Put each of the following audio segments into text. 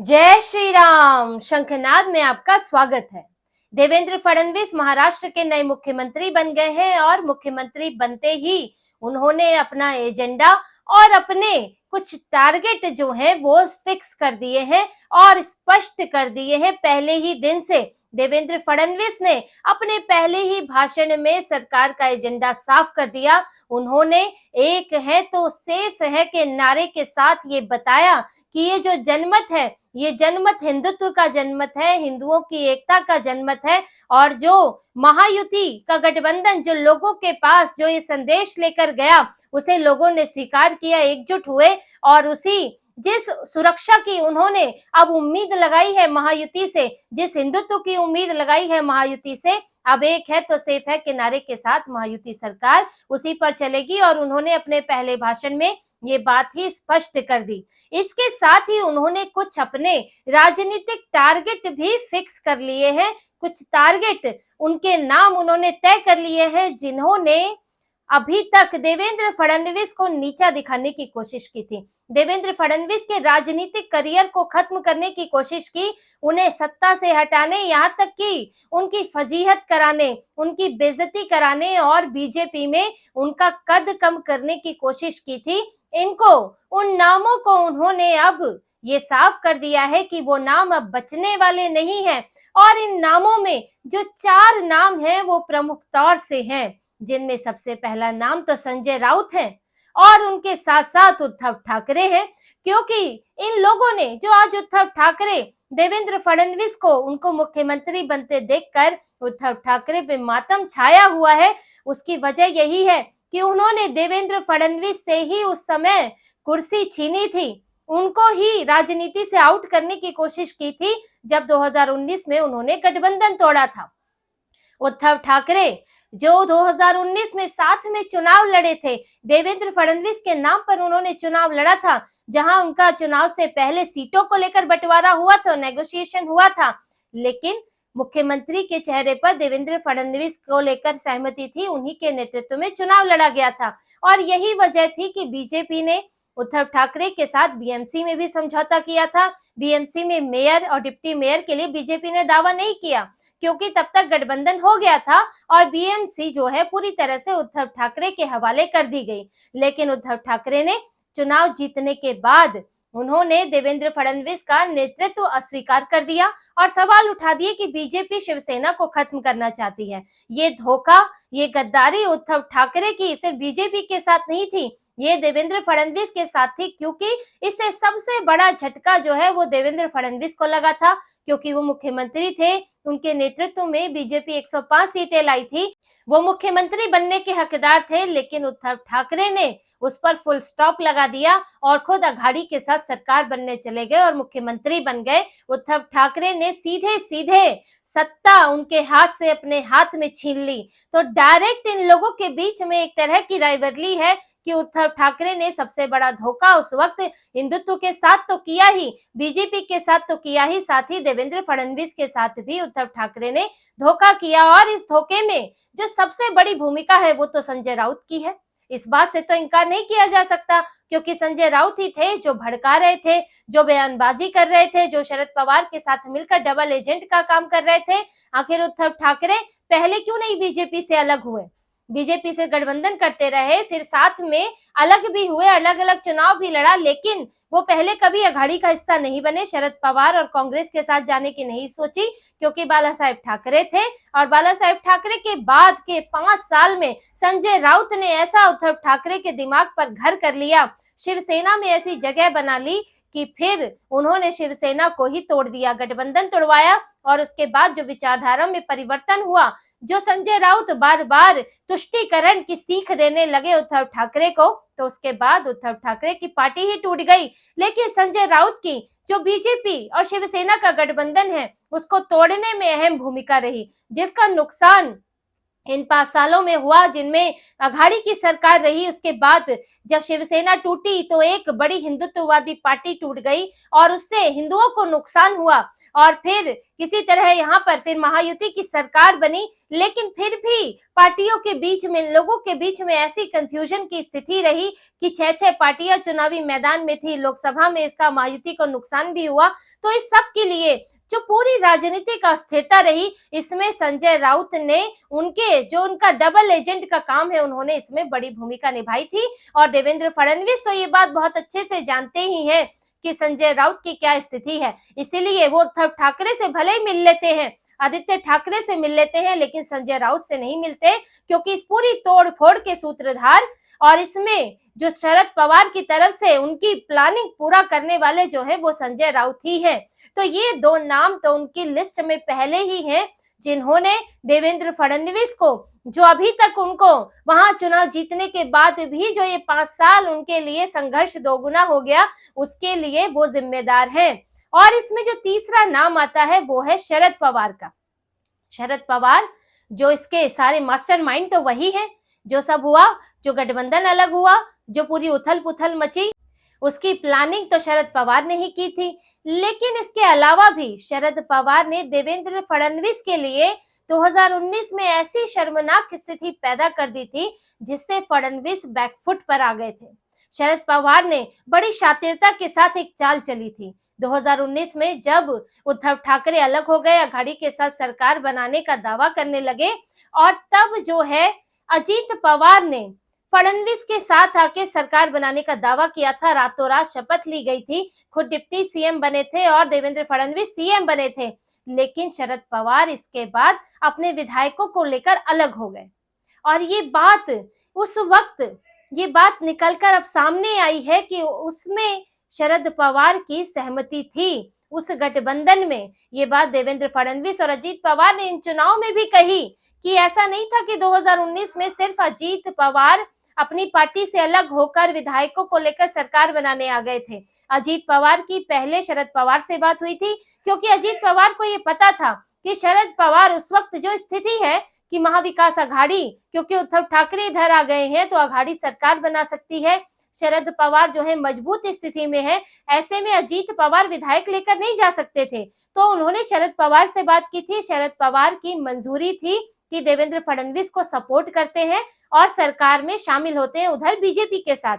जय श्री राम। शंखनाद में आपका स्वागत है। देवेंद्र फडणवीस महाराष्ट्र के नए मुख्यमंत्री बन गए हैं और मुख्यमंत्री बनते ही उन्होंने अपना एजेंडा और अपने कुछ टारगेट जो है वो फिक्स कर दिए हैं और स्पष्ट कर दिए हैं। पहले ही दिन से देवेंद्र फडणवीस ने अपने पहले ही भाषण में सरकार का एजेंडा साफ कर दिया। उन्होंने एक है तो सेफ है के नारे के साथ ये बताया कि ये जो जनमत है, ये जनमत हिंदुत्व का जनमत है, हिंदुओं की एकता का जनमत है। और जो महायुति का गठबंधन जो लोगों के पास जो ये संदेश लेकर गया, उसे लोगों ने स्वीकार किया, एकजुट हुए और उसी जिस सुरक्षा की उन्होंने अब उम्मीद लगाई है महायुति से, जिस हिंदुत्व की उम्मीद लगाई है महायुति से, अब एक है तो सेफ है के नारे के साथ महायुति सरकार उसी पर चलेगी। और उन्होंने अपने पहले भाषण में ये बात ही स्पष्ट कर दी। इसके साथ ही उन्होंने कुछ अपने राजनीतिक टारगेट भी फिक्स कर लिए हैं। कुछ टारगेट उनके नाम उन्होंने तय कर लिए हैं जिन्होंने अभी तक देवेंद्र फडणवीस को नीचा दिखाने की कोशिश की थी, देवेंद्र फडणवीस के राजनीतिक करियर को खत्म करने की कोशिश की, उन्हें सत्ता से हटाने, यहाँ तक कि उनकी फजीहत कराने, उनकी बेइज्जती कराने और बीजेपी में उनका कद कम करने की कोशिश की थी। इनको उन नामों को उन्होंने अब ये साफ कर दिया है कि वो नाम अब बचने वाले नहीं हैं। और इन नामों में जो 4 नाम हैं वो प्रमुख तौर से हैं, जिनमें सबसे पहला नाम तो संजय राउत है और उनके साथ साथ उद्धव ठाकरे हैं। क्योंकि इन लोगों ने जो आज उद्धव ठाकरे देवेंद्र फडणवीस को उनको मुख्यमंत्री बनते देखकर उद्धव ठाकरे पे मातम छाया हुआ है, उसकी वजह यही है कि उन्होंने देवेंद्र फडणवीस से ही उस समय कुर्सी छीनी थी, उनको ही राजनीति से आउट करने की कोशिश की थी जब 2019 में उन्होंने गठबंधन तोड़ा था। उद्धव ठाकरे जो 2019 में साथ में चुनाव लड़े थे, देवेंद्र फडणवीस के नाम पर उन्होंने चुनाव लड़ा था, जहां उनका चुनाव से पहले सीटों को लेकर बंटवारा हुआ था, नेगोशिएशन हुआ था, लेकिन मुख्यमंत्री के चेहरे पर देवेंद्र फडणवीस को लेकर सहमति थी, उन्हीं के नेतृत्व में चुनाव लड़ा गया था। और यही वजह थी कि बीजेपी ने उद्धव ठाकरे के साथ बीएमसी में भी समझौता किया था। बीएमसी में मेयर और डिप्टी मेयर के लिए बीजेपी ने दावा नहीं किया क्योंकि तब तक गठबंधन हो गया था और बीएमसी जो है पूरी तरह से उद्धव ठाकरे के हवाले कर दी गई। लेकिन उद्धव ठाकरे ने चुनाव जीतने के बाद उन्होंने देवेंद्र फडणवीस का नेतृत्व अस्वीकार कर दिया और सवाल उठा दिए कि बीजेपी शिवसेना को खत्म करना चाहती है। ये धोखा, ये गद्दारी उद्धव ठाकरे की सिर्फ बीजेपी के साथ नहीं थी, ये देवेंद्र फडणवीस के साथ थी, क्योंकि इससे सबसे बड़ा झटका जो है वो देवेंद्र फडणवीस को लगा था, क्योंकि वो मुख्यमंत्री थे, उनके नेतृत्व में बीजेपी 105 सीटें लाई थी, वो मुख्यमंत्री बनने के हकदार थे। लेकिन उद्धव ठाकरे ने उस पर फुल स्टॉप लगा दिया और खुद अघाड़ी के साथ सरकार बनने चले गए और मुख्यमंत्री बन गए। उद्धव ठाकरे ने सीधे सीधे सत्ता उनके हाथ से अपने हाथ में छीन ली। तो डायरेक्ट इन लोगों के बीच में एक तरह की राइवलरी है कि उद्धव ठाकरे ने सबसे बड़ा धोखा उस वक्त हिंदुत्व के साथ तो किया ही, बीजेपी के साथ तो किया ही, साथ ही देवेंद्र फडणवीस के साथ भी उद्धव ठाकरे ने धोखा किया। और इस धोखे में जो सबसे बड़ी भूमिका है वो तो संजय राउत की है, इस बात से तो इनकार नहीं किया जा सकता, क्योंकि संजय राउत ही थे जो भड़का रहे थे, जो बयानबाजी कर रहे थे, जो शरद पवार के साथ मिलकर डबल एजेंट का काम कर रहे थे। आखिर उद्धव ठाकरे पहले क्यों नहीं बीजेपी से अलग हुए, बीजेपी से गठबंधन करते रहे, फिर साथ में अलग भी हुए, अलग अलग चुनाव भी लड़ा, लेकिन वो पहले कभी अघाड़ी का हिस्सा नहीं बने, शरद पवार और कांग्रेस के साथ जाने की नहीं सोची, क्योंकि बाला साहेब ठाकरे थे। और बाला साहेब ठाकरे के बाद के 5 साल में संजय राउत ने ऐसा उद्धव ठाकरे के दिमाग पर घर कर लिया, शिवसेना में ऐसी जगह बना ली कि फिर उन्होंने शिवसेना को ही तोड़ दिया, गठबंधन तोड़वाया। और उसके बाद जो विचारधारा में परिवर्तन हुआ, जो संजय राउत बार बार तुष्टीकरण की सीख देने लगे उद्धव ठाकरे को, तो उसके बाद उद्धव ठाकरे की पार्टी ही टूट गई। लेकिन संजय राउत की जो बीजेपी और शिवसेना का गठबंधन है उसको तोड़ने में अहम भूमिका रही, जिसका नुकसान इन 5 सालों में हुआ जिनमें अघाड़ी की सरकार रही। उसके बाद जब शिवसेना टूटी तो एक बड़ी हिंदुत्ववादी पार्टी टूट गई और उससे हिंदुओं को नुकसान हुआ। और फिर किसी तरह यहाँ पर फिर महायुति की सरकार बनी, लेकिन फिर भी पार्टियों के बीच में, लोगों के बीच में ऐसी कंफ्यूजन की स्थिति रही कि 6 पार्टियां चुनावी मैदान में थी। लोकसभा में इसका महायुति को नुकसान भी हुआ। तो इस सब के लिए जो पूरी राजनीतिक अस्थिरता रही, इसमें संजय राउत ने उनका डबल एजेंट का काम है, उन्होंने इसमें बड़ी भूमिका निभाई थी। और देवेंद्र फडणवीस तो ये बात बहुत अच्छे से जानते ही हैं कि संजय राउत की क्या स्थिति है, इसीलिए वो उद्धव ठाकरे से भले ही मिल लेते हैं, आदित्य ठाकरे से मिल लेते हैं, लेकिन संजय राउत से नहीं मिलते, क्योंकि इस पूरी तोड़ फोड़ के सूत्रधार और इसमें जो शरद पवार की तरफ से उनकी प्लानिंग पूरा करने वाले जो है वो संजय राउत ही है। तो ये दो नाम तो उनकी लिस्ट में पहले ही हैं, जिन्होंने देवेंद्र फडणवीस को, जो अभी तक उनको वहां चुनाव जीतने के बाद भी जो ये 5 साल उनके लिए संघर्ष दोगुना हो गया, उसके लिए वो जिम्मेदार है। और इसमें जो तीसरा नाम आता है वो है शरद पवार का। शरद पवार जो इसके सारे मास्टरमाइंड तो वही है, जो सब हुआ, जो गठबंधन अलग हुआ, जो पूरी उथल पुथल मची, उसकी प्लानिंग तो शरद पवार ने ही की थी। लेकिन इसके अलावा भी शरद पवार ने देवेंद्र फडणवीस के लिए 2019 में ऐसी शर्मनाक स्थिति पैदा कर दी थी जिससे फडणवीस बैकफुट पर आ गए थे। शरद पवार ने बड़ी शातिरता के साथ एक चाल चली थी। 2019 में जब उद्धव ठाकरे अलग हो गए, अघाड़ी के साथ सरकार बनाने का दावा करने लगे, और तब जो है अजीत पवार ने फडणवीस के साथ आके सरकार बनाने का दावा किया था। रातों रात शपथ ली गई थी, खुद डिप्टी सीएम बने थे और देवेंद्र फडणवीस सीएम बने थे। लेकिन शरद पवार इसके बाद अपने विधायकों को लेकर अलग हो गए, और ये बात उस वक्त ये बात निकलकर अब सामने आई है कि उसमें शरद पवार की सहमति थी उस गठबंधन में। ये बात देवेंद्र फडणवीस और अजीत पवार ने इन चुनाव में भी कही कि ऐसा नहीं था कि 2019 में सिर्फ अजीत पवार अपनी पार्टी से अलग होकर विधायकों को लेकर सरकार बनाने आ गए थे। अजीत पवार की पहले शरद पवार से बात हुई थी, क्योंकि अजीत पवार को ये पता था कि शरद पवार उस वक्त जो स्थिति है कि महाविकास अघाड़ी, क्योंकि उद्धव ठाकरे इधर आ गए हैं तो अघाड़ी सरकार बना सकती है, शरद पवार जो है मजबूत स्थिति में है, ऐसे में अजीत पवार विधायक लेकर नहीं जा सकते थे। तो उन्होंने शरद पवार से बात की थी। शरद पवार की मंजूरी थी कि देवेंद्र फडणवीस को सपोर्ट करते हैं और सरकार में शामिल होते हैं उधर बीजेपी के साथ।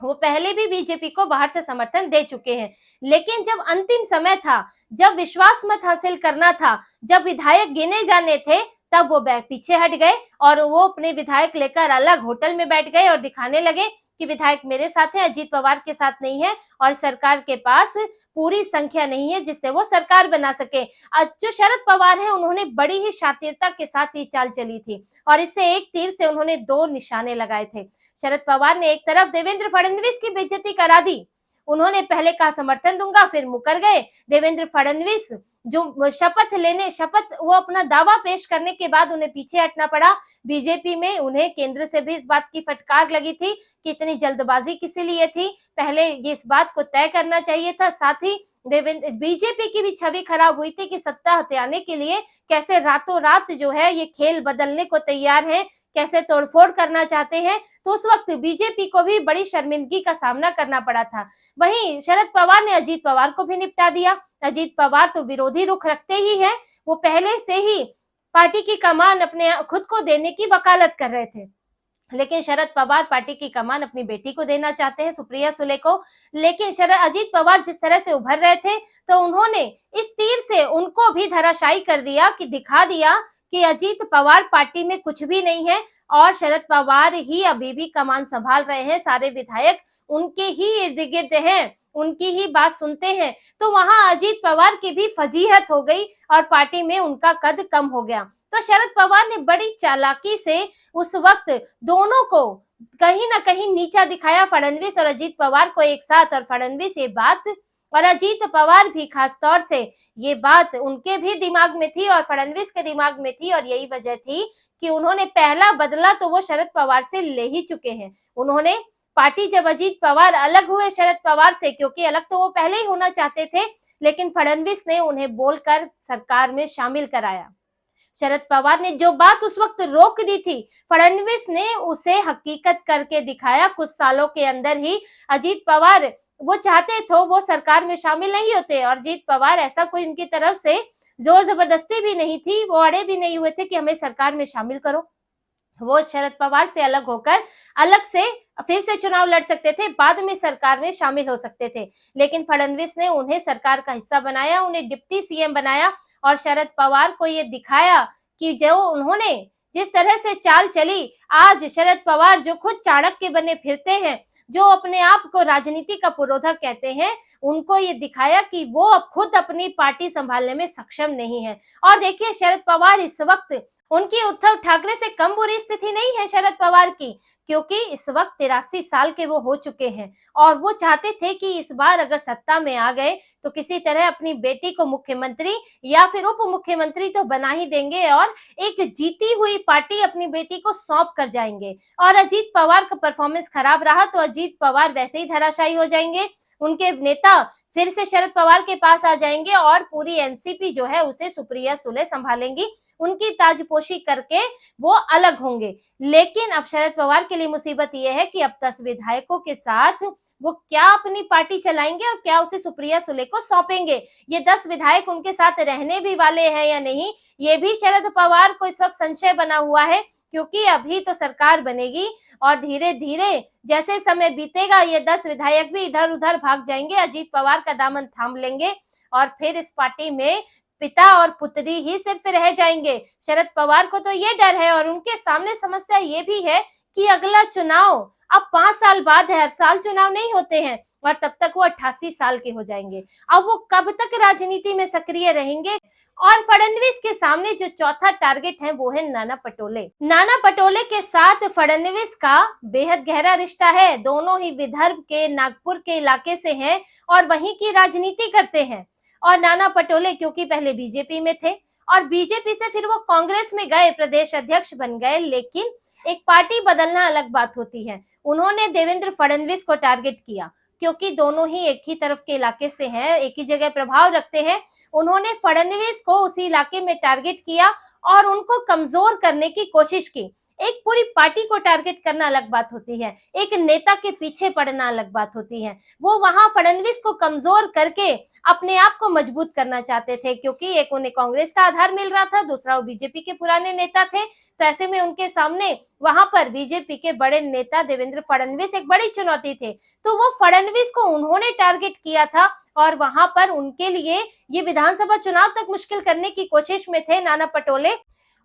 वो पहले भी बीजेपी को बाहर से समर्थन दे चुके हैं, लेकिन जब अंतिम समय था, जब विश्वास मत हासिल करना था, जब विधायक गिने जाने थे, तब वो बैग पीछे हट गए और वो अपने विधायक लेकर अलग होटल में बैठ गए और दिखाने लगे कि विधायक मेरे साथ है, अजीत पवार के साथ नहीं है, और सरकार के पास पूरी संख्या नहीं है जिससे वो सरकार बना सके। जो शरद पवार है, उन्होंने बड़ी ही शातिरता के साथ ये चाल चली थी और इससे एक तीर से उन्होंने 2 निशाने लगाए थे। शरद पवार ने एक तरफ देवेंद्र फडणवीस की बेइज्जती करा दी, उन्होंने पहले कहा समर्थन दूंगा, फिर मुकर गए। देवेंद्र फडणवीस जो शपथ वो अपना दावा पेश करने के बाद उन्हें पीछे हटना पड़ा। बीजेपी में उन्हें केंद्र से भी इस बात की फटकार लगी थी कि इतनी जल्दबाजी किस लिए थी, पहले ये इस बात को तय करना चाहिए था। साथ ही बीजेपी की भी छवि खराब हुई थी कि सत्ता हथियाने के लिए कैसे रातों रात जो है ये खेल बदलने को तैयार है, कैसे तोड़फोड़ करना चाहते हैं। तो उस वक्त बीजेपी को भी बड़ी शर्मिंदगी का सामना करना पड़ा था। वहीं शरद पवार ने अजीत पवार को भी निपटा दिया। अजीत पवार तो विरोधी रुख रखते ही है, वो पहले से ही पार्टी की कमान अपने खुद को देने की वकालत कर रहे थे, लेकिन शरद पवार पार्टी की कमान अपनी बेटी को देना चाहते हैं, सुप्रिया सुले को। लेकिन अजीत पवार जिस तरह से उभर रहे थे, तो उन्होंने इस तीर से उनको भी धराशायी कर दिया, कि दिखा दिया कि अजीत पवार पार्टी में कुछ भी नहीं है और शरद पवार ही अभी भी कमान संभाल रहे हैं, सारे विधायक उनके ही इर्द गिर्द हैं, उनकी ही बात सुनते हैं। तो वहां अजीत पवार की भी फजीहत हो गई और पार्टी में उनका कद कम हो गया। तो शरद पवार ने बड़ी चालाकी से उस वक्त दोनों को कहीं ना कहीं नीचा दिखाया, फडणवीस और अजीत पवार को एक साथ। और फडणवीस ये बात और अजीत पवार भी खास तौर से ये बात उनके भी दिमाग में थी और फडणवीस के दिमाग में थी, और यही वजह थी कि उन्होंने पहला बदला तो वो शरद पवार से ले ही चुके हैं। उन्होंने पार्टी जब अजीत पवार अलग हुए शरद पवार से, क्योंकि अलग तो वो पहले ही होना चाहते थे, लेकिन फडणवीस ने उन्हें बोलकर सरकार में शामिल कराया। शरद पवार ने जो बात उस वक्त रोक दी थी, फडणवीस ने उसे हकीकत करके दिखाया। कुछ सालों के अंदर ही अजीत पवार वो चाहते तो वो सरकार में शामिल नहीं होते, और अजीत पवार ऐसा कोई उनकी तरफ से जोर जबरदस्ती भी नहीं थी, वो अड़े भी नहीं हुए थे कि हमें सरकार में शामिल करो। वो शरद पवार से अलग होकर अलग से फिर से चुनाव लड़ सकते थे, बाद में सरकार में शामिल हो सकते थे, लेकिन फडणवीस ने उन्हें सरकार का हिस्सा बनाया, उन्हें डिप्टी सीएम बनाया और शरद पवार को ये दिखाया कि जो उन्होंने जिस तरह से चाल चली, आज शरद पवार जो खुद चाणक्य बने फिरते हैं, जो अपने आप को राजनीति का पुरोधा कहते हैं, उनको ये दिखाया कि वो अब खुद अपनी पार्टी संभालने में सक्षम नहीं है। और देखिए शरद पवार इस वक्त, उनकी उद्धव ठाकरे से कम बुरी स्थिति नहीं है शरद पवार की, क्योंकि इस वक्त 83 साल के वो हो चुके हैं और वो चाहते थे कि इस बार अगर सत्ता में आ गए तो किसी तरह अपनी बेटी को मुख्यमंत्री या फिर उप मुख्यमंत्री तो बना ही देंगे और एक जीती हुई पार्टी अपनी बेटी को सौंप कर जाएंगे। और अजीत पवार का परफॉर्मेंस खराब रहा तो अजीत पवार वैसे ही धराशायी हो जाएंगे, उनके नेता फिर से शरद पवार के पास आ जाएंगे और पूरी एनसीपी जो है उसे सुप्रिया सुले संभालेंगी, उनकी ताजपोशी करके वो अलग होंगे। लेकिन अब शरद पवार के लिए मुसीबत ये है कि अब 10 विधायकों के साथ वो क्या अपनी पार्टी चलाएंगे और क्या उसे सुप्रिया सुले को सौंपेंगे। ये 10 विधायक उनके साथ रहने भी वाले हैं या नहीं, ये भी शरद पवार को इस वक्त संशय बना हुआ है, क्योंकि अभी तो सरकार बनेगी और धीरे धीरे जैसे समय बीतेगा ये 10 विधायक भी इधर उधर भाग जाएंगे, अजीत पवार का दामन थाम लेंगे और फिर इस पार्टी में पिता और पुत्री ही सिर्फ रह जाएंगे। शरद पवार को तो ये डर है और उनके सामने समस्या ये भी है कि अगला चुनाव अब 5 साल बाद है, हर साल चुनाव नहीं होते हैं और तब तक वो 88 साल के हो जाएंगे। अब वो कब तक राजनीति में सक्रिय रहेंगे। और फडणवीस के सामने जो चौथा टारगेट है वो है नाना पटोले। नाना पटोले के साथ फडणवीस का बेहद गहरा रिश्ता है, दोनों ही विदर्भ के नागपुर के इलाके से हैं और वहीं की राजनीति करते हैं। और नाना पटोले क्योंकि पहले बीजेपी में थे और बीजेपी से फिर वो कांग्रेस में गए, प्रदेश अध्यक्ष बन गए, लेकिन एक पार्टी बदलना अलग बात होती है। उन्होंने देवेंद्र फडणवीस को टारगेट किया क्योंकि दोनों ही एक ही तरफ के इलाके से हैं, एक ही जगह प्रभाव रखते हैं। उन्होंने फडणवीस को उसी इलाके में टारगेट किया और उनको कमजोर करने की कोशिश की। एक पूरी पार्टी को टारगेट करना अलग बात होती है, एक नेता के पीछे पड़ना अलग बात होती है। वो वहां फडणवीस को कमजोर करके अपने आप को मजबूत करना चाहते थे, क्योंकि एक उन्हें कांग्रेस का आधार मिल रहा था, दूसरा वो बीजेपी के पुराने नेता थे। तो ऐसे में उनके सामने वहां पर बीजेपी के बड़े नेता देवेंद्र फडणवीस एक बड़ी चुनौती थे। तो वो फडणवीस को उन्होंने टारगेट किया था और वहां पर उनके लिए ये विधानसभा चुनाव तक मुश्किल करने की कोशिश में थे नाना पटोले।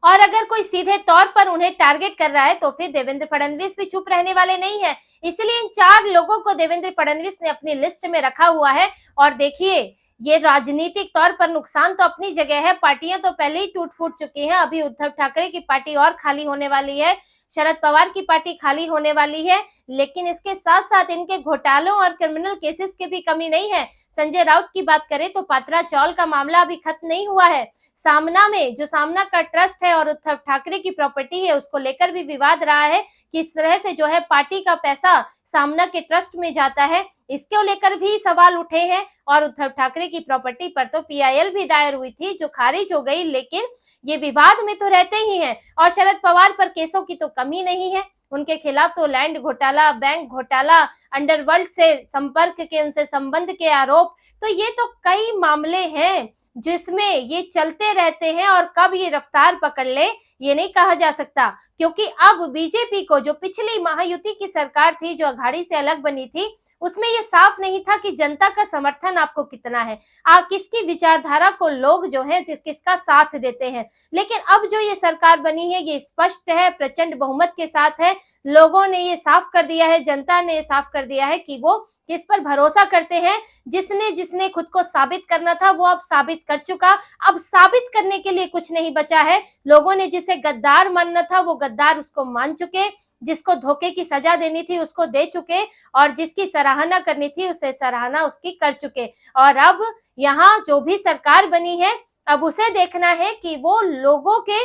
और अगर कोई सीधे तौर पर उन्हें टारगेट कर रहा है तो फिर देवेंद्र फडणवीस भी चुप रहने वाले नहीं है। इसलिए इन 4 लोगों को देवेंद्र फडणवीस ने अपनी लिस्ट में रखा हुआ है। और देखिए ये राजनीतिक तौर पर नुकसान तो अपनी जगह है, पार्टियां तो पहले ही टूट फूट चुकी हैं, अभी उद्धव ठाकरे की पार्टी और खाली होने वाली है, शरद पवार की पार्टी खाली होने वाली है। लेकिन इसके साथ साथ इनके घोटालों और क्रिमिनल केसेस की भी कमी नहीं है। संजय राउत की बात करें तो पात्रा चौल का मामला अभी खत्म नहीं हुआ है। सामना में जो सामना का ट्रस्ट है और उद्धव ठाकरे की प्रॉपर्टी है उसको लेकर भी विवाद रहा है कि इस तरह से जो है पार्टी का पैसा सामना के ट्रस्ट में जाता है, इसको लेकर भी सवाल उठे हैं। और उद्धव ठाकरे की प्रॉपर्टी पर तो पीआईएल भी दायर हुई थी जो खारिज हो गई, लेकिन ये विवाद में तो रहते ही हैं। और शरद पवार पर केसों की तो कमी नहीं है, उनके खिलाफ तो लैंड घोटाला, बैंक घोटाला, अंडरवर्ल्ड से संपर्क के, उनसे संबंध के आरोप, तो ये तो कई मामले हैं जिसमें ये चलते रहते हैं। और कब ये रफ्तार पकड़ ले ये नहीं कहा जा सकता, क्योंकि अब बीजेपी को, जो पिछली महायुति की सरकार थी जो अघाड़ी से अलग बनी थी, उसमें ये साफ नहीं था कि जनता का समर्थन आपको कितना है, किसकी विचारधारा को लोग जो है किसका साथ देते हैं। लेकिन अब जो ये सरकार बनी है ये स्पष्ट है, प्रचंड बहुमत के साथ है। लोगों ने ये साफ कर दिया है, जनता ने ये साफ कर दिया है कि वो किस पर भरोसा करते हैं। जिसने खुद को साबित करना था वो अब साबित कर चुका, अब साबित करने के लिए कुछ नहीं बचा है। लोगों ने जिसे गद्दार मानना था वो गद्दार उसको मान चुके, जिसको धोखे की सजा देनी थी उसको दे चुके और जिसकी सराहना करनी थी उसे सराहना उसकी कर चुके। और अब यहाँ जो भी सरकार बनी है अब उसे देखना है कि वो लोगों के,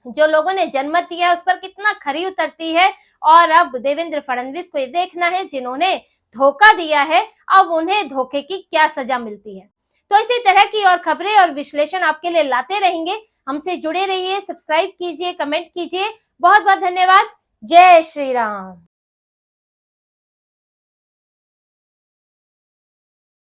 जो लोगों ने जनमत दिया है उस पर कितना खरी उतरती है। और अब देवेंद्र फडणवीस को ये देखना है जिन्होंने धोखा दिया है अब उन्हें धोखे की क्या सजा मिलती है। तो इसी तरह की और खबरें और विश्लेषण आपके लिए लाते रहेंगे। हमसे जुड़े रहिए, सब्सक्राइब कीजिए, कमेंट कीजिए। बहुत बहुत धन्यवाद। जय श्री राम।